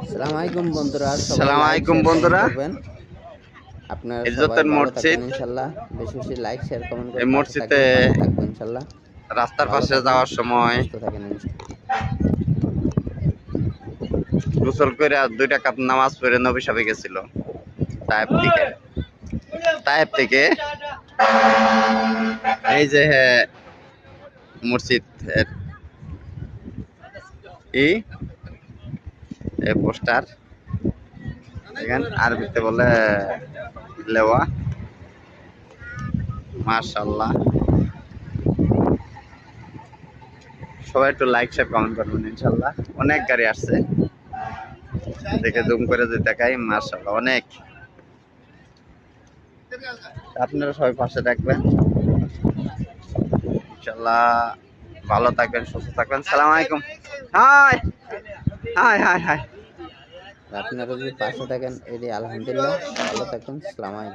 আসসালামু আলাইকুম বন্ধুরা, সবাই আসসালামু লাইক আলাইকুম শেয়ার কমেন্ট বন্ধুরা। করবেন। আপনারা সবাই ইজ্জতের ভালো মসজিদ। থাকবেন ইনশাআল্লাহ। বেশি বেশি লাইক শেয়ার কমেন্ট করে এই পাশে মসজিদে থাকবেন, পাশে থাকবেন ইনশাআল্লাহ। রাস্তার ভালো পাশে থাকেন, যাওয়ার সময় সুস্থ থাকেন ইনশাআল্লাহ। গোসল করে আর 2 রাকাত নামাজ পড়ে নবী সাহেব গেছিল তায়েব থেকে এই যে মসজিদ এই পোস্টার দেখেন আরবিতে বলে লেওয়া। মাশাআল্লাহ, সবাই একটু লাইক শেয়ার কমেন্ট করবেন ইনশাআল্লাহ। অনেক গাড়ি আসছে, দেখে জুম করে যদি দেখাই মাশাআল্লাহ অনেক। আপনারা সবাই পাশে থাকবেন ইনশাআল্লাহ। ভালো থাকবেন, সুস্থ থাকবেন। সালাম আলাইকুম। High high high high. আপনারা যদি পাশে থাকেন, এটি আলহামদুলিল্লাহ। ভালো থাকুন, আসসালামু আলাইকুম।